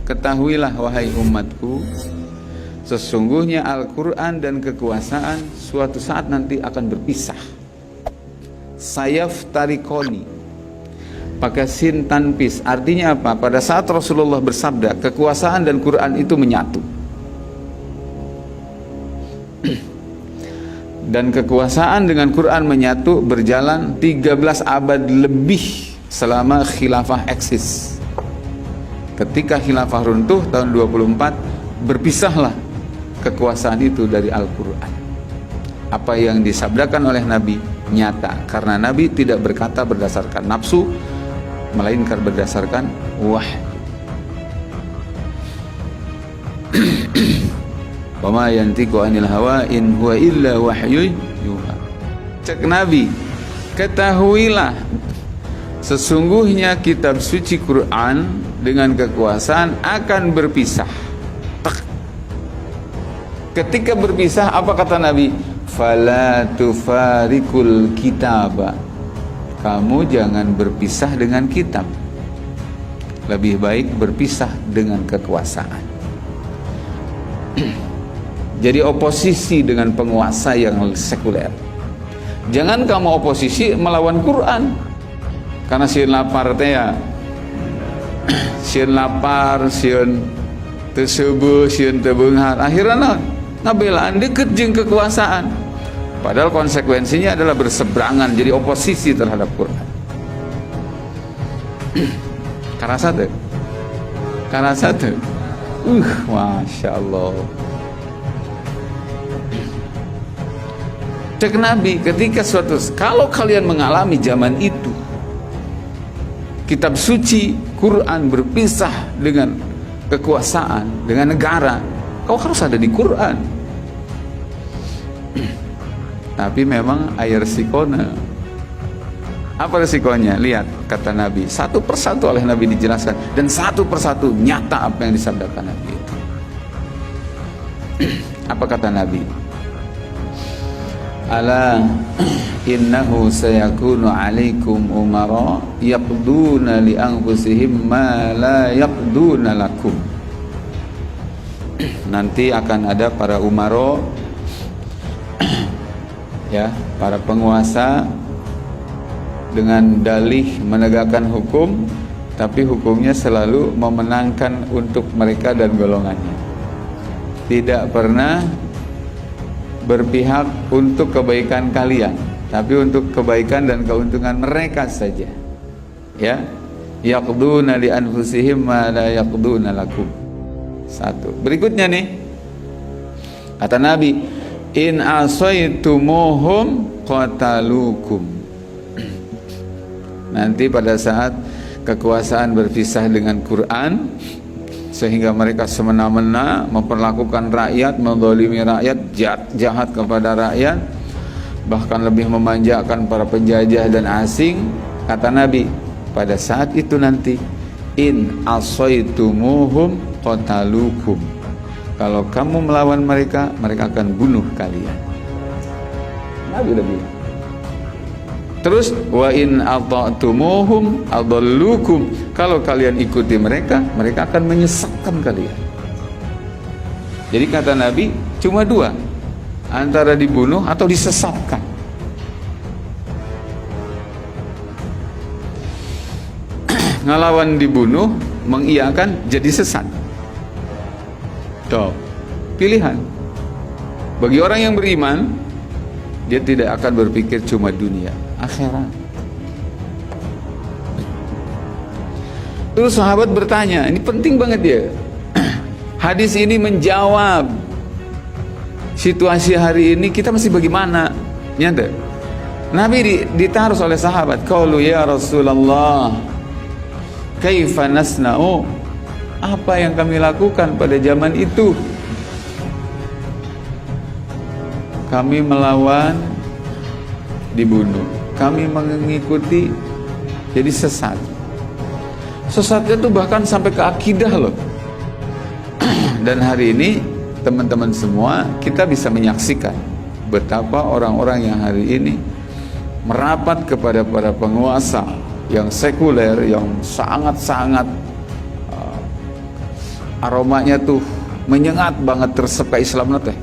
ketahuilah wahai umatku, sesungguhnya Al-Quran dan kekuasaan suatu saat nanti akan berpisah. Sayaftarikoni, pakai sin tanpis. Artinya apa? Pada saat Rasulullah bersabda, kekuasaan dan Quran itu menyatu. Dan kekuasaan dengan Quran menyatu berjalan 13 abad lebih selama khilafah eksis. Ketika khilafah runtuh tahun 24, berpisahlah kekuasaan itu dari Al-Quran. Apa yang disabdakan oleh Nabi nyata, karena Nabi tidak berkata berdasarkan nafsu, melainkan berdasarkan wahyu. Wa ma yantiqu 'anil hawa in huwa illa wahyun yuha. Cek Nabi, ketahuilah sesungguhnya kitab suci Quran dengan kekuasaan akan berpisah. Ketika berpisah, apa kata Nabi? Fala tufarikul kitaba. Kamu jangan berpisah dengan kitab. Lebih baik berpisah dengan kekuasaan. Jadi oposisi dengan penguasa yang sekuler. Jangan kamu oposisi melawan Quran. Karena sieun lapar teh ya. Sieun lapar, sieun teu seubeul, sieun teu beunghar. Akhirna ngabelaan deket jeung kekuasaan. Padahal konsekuensinya adalah berseberangan, jadi oposisi terhadap Quran. Karasa teu? Karasa teu? Masya Allah. Cek Nabi, ketika kalau kalian mengalami zaman itu, kitab suci Quran berpisah dengan kekuasaan, dengan negara, kau harus ada di Quran. Tapi memang air sikona. Apa resikonya? Lihat kata Nabi, satu persatu oleh Nabi dijelaskan, dan satu persatu nyata apa yang disabdakan Nabi itu. Apa kata Nabi? Ala innahu sayakunu alaikum umara yaqduna li anfusihim ma la yaqduna lakum. Nanti akan ada para umaro, ya, para penguasa dengan dalih menegakkan hukum, tapi hukumnya selalu memenangkan untuk mereka dan golongannya. Tidak pernah berpihak untuk kebaikan kalian, tapi untuk kebaikan dan keuntungan mereka saja. Ya, yaqduna li anfusihim ma la yaqduna lakum. Satu. Berikutnya nih, kata Nabi, in asaitumuhum qatalukum. Nanti pada saat kekuasaan berpisah dengan Quran, sehingga mereka semena-mena memperlakukan rakyat, menzalimi rakyat, jahat kepada rakyat, bahkan lebih memanjakan para penjajah dan asing. Kata Nabi, pada saat itu nanti, in asaitumuhum qatalukum. Kalau kamu melawan mereka, mereka akan bunuh kalian. Nabi lebih. Terus wa in ata'tumuhum adallukum. Kalau kalian ikuti mereka, mereka akan menyesatkan kalian. Jadi kata Nabi cuma dua, antara dibunuh atau disesatkan. Ngelawan dibunuh, mengiyakan jadi sesat. Tuh, pilihan. Bagi orang yang beriman, dia tidak akan berpikir cuma dunia, akhirat. Terus sahabat bertanya, ini penting banget ya. Hadis ini menjawab situasi hari ini kita masih bagaimana? Nyata. Nabi ditaruh oleh sahabat, qalu ya Rasulullah, kaifa nasna'u? Apa yang kami lakukan pada zaman itu? Kami melawan, dibunuh. Kami mengikuti, jadi sesat. Sesatnya itu bahkan sampai ke akidah loh. Dan hari ini teman-teman semua, kita bisa menyaksikan betapa orang-orang yang hari ini merapat kepada para penguasa yang sekuler, yang sangat-sangat aromanya tuh menyengat banget, tersep ke Islam teh.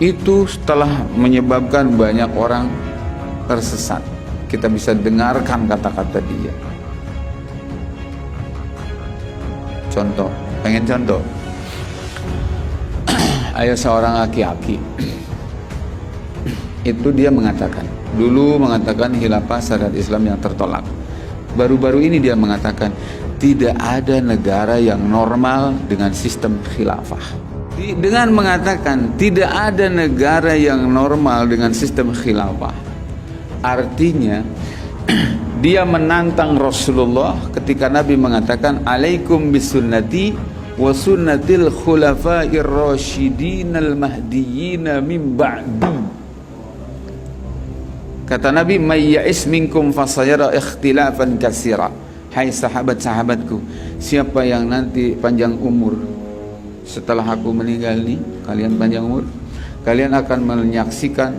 Itu telah menyebabkan banyak orang tersesat. Kita bisa dengarkan kata-kata dia. Contoh, pengen contoh. Ada seorang laki-laki. Itu dia mengatakan, dulu mengatakan khilafah syariat Islam yang tertolak. Baru-baru ini dia mengatakan tidak ada negara yang normal dengan sistem khilafah. Dengan mengatakan tidak ada negara yang normal dengan sistem khilafah, artinya dia menantang Rasulullah ketika Nabi mengatakan alaikum bisunnati wa sunnatil khulafa'ir rasyidin al mahdiyyin min ba'di. Kata Nabi, may ya'is minkum fasayara ikhtilafan katsira. Hai sahabat-sahabatku, siapa yang nanti panjang umur setelah aku meninggal nih, kalian panjang umur, kalian akan menyaksikan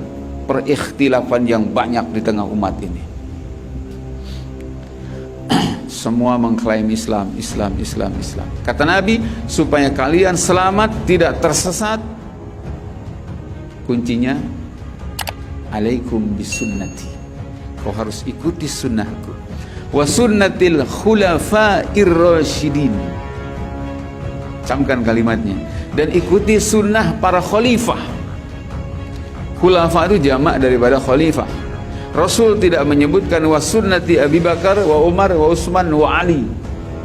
perikhtilafan yang banyak di tengah umat ini. Semua mengklaim Islam. Kata Nabi, supaya kalian selamat, tidak tersesat, kuncinya alaikum bisunnati. Kau harus ikuti sunnahku. Wa sunnatil khulafa'ir rasyidin. Camkan kalimatnya. Dan ikuti sunnah para khalifah. Khulafa itu jamak daripada khalifah. Rasul tidak menyebutkan wa sunnati Abi Bakar wa Umar wa Utsman wa Ali.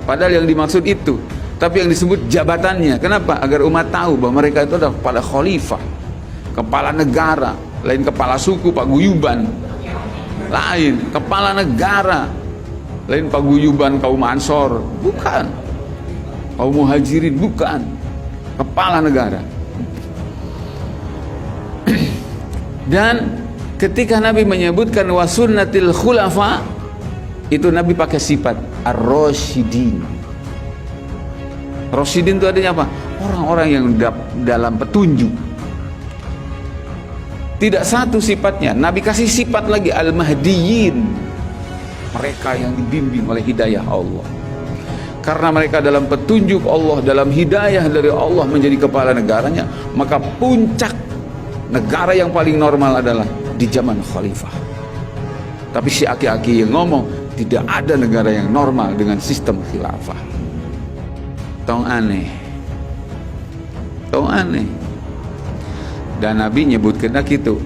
Padahal yang dimaksud itu. Tapi yang disebut jabatannya. Kenapa? Agar umat tahu bahwa mereka itu adalah kepala khalifah, kepala negara. Lain kepala suku, paguyuban. Lain kepala negara. Lain paguyuban kaum Ansor. Bukan. Kaum Muhajirin. Bukan. Kepala negara. Dan ketika Nabi menyebutkan wasunnatil khulafa, itu Nabi pakai sifat ar-rasyidin. Rasyidin itu artinya apa? Orang-orang yang dalam petunjuk. Tidak satu sifatnya, Nabi kasih sifat lagi al-mahdiyyin, mereka yang dibimbing oleh hidayah Allah. Karena mereka dalam petunjuk Allah, dalam hidayah dari Allah menjadi kepala negaranya, maka puncak negara yang paling normal adalah di zaman khalifah. Tapi si aki-aki yang ngomong tidak ada negara yang normal dengan sistem khilafah. Tong aneh. Dan Nabi nyebutkan gitu.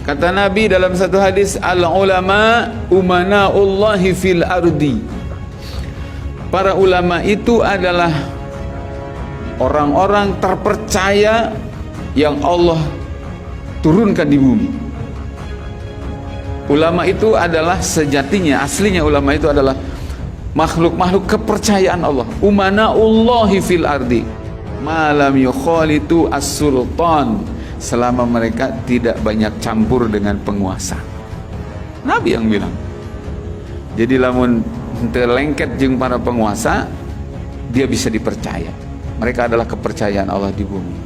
Kata Nabi dalam satu hadis, al ulama umanaullahi fil ardi. Para ulama itu adalah orang-orang terpercaya yang Allah turunkan di bumi. Ulama itu adalah sejatinya, aslinya ulama itu adalah makhluk-makhluk kepercayaan Allah. Umanaullahi fil ardi malam yukhalitu as-sultan, selama mereka tidak banyak campur dengan penguasa. Nabi yang bilang. Jadi lamun terlengket jeung para penguasa, dia bisa dipercaya. Mereka adalah kepercayaan Allah di bumi.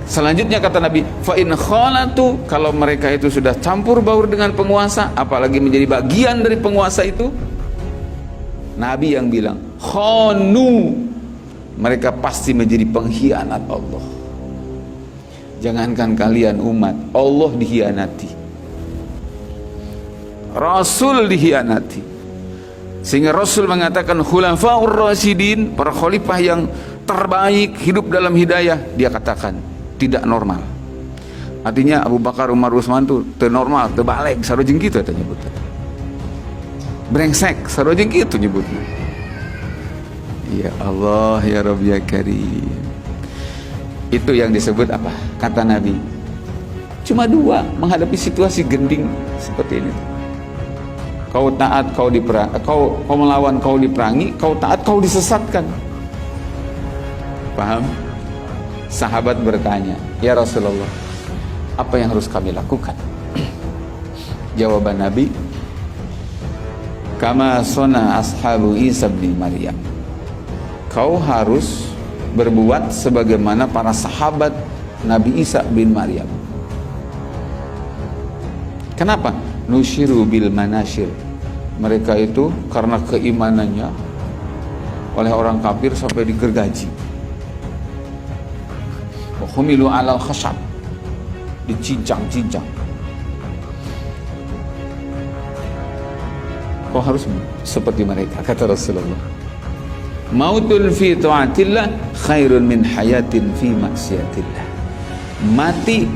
Selanjutnya kata Nabi, fa in khalatu, kalau mereka itu sudah campur baur dengan penguasa, apalagi menjadi bagian dari penguasa itu, Nabi yang bilang, khanu, mereka pasti menjadi pengkhianat Allah. Jangankan kalian umat, Allah dikhianati, Rasul dikhianati. Sehingga Rasul mengatakan khulafaur rasyidin, para khalifah yang terbaik hidup dalam hidayah, dia katakan tidak normal. Artinya Abu Bakar, Umar, Utsman itu normal, terbalik, sarojeng gitu katanya nyebutnya. Brengsek, sarojeng gitu nyebutnya. Ya Allah, ya Rabb ya Karim. Itu yang disebut apa? Kata Nabi, cuma dua menghadapi situasi gending seperti ini. Kau taat, kau melawan, kau diperangi. Kau taat, kau disesatkan. Paham? Sahabat bertanya, ya Rasulullah, apa yang harus kami lakukan? Jawaban Nabi, kama sona ashabu Isa bin Maryam. Kau harus berbuat sebagaimana para sahabat Nabi Isa bin Maryam. Kenapa? Nusyiru bil manashir. Mereka itu karena keimanannya oleh orang kafir sampai digergaji. Wa humilu 'alal khashab, dicincang-cincang. Kau harus seperti mereka, kata Rasulullah. Mautun fi ta'atillah khairun min hayatin fi maksiatillah. Mati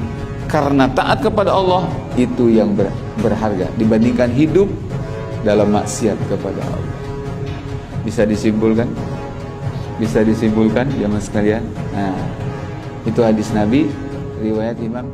karena taat kepada Allah itu yang berharga dibandingkan hidup dalam maksiat kepada Allah. Bisa disimpulkan? Bisa disimpulkan jemaah sekalian? Nah, itu hadis Nabi riwayat Imam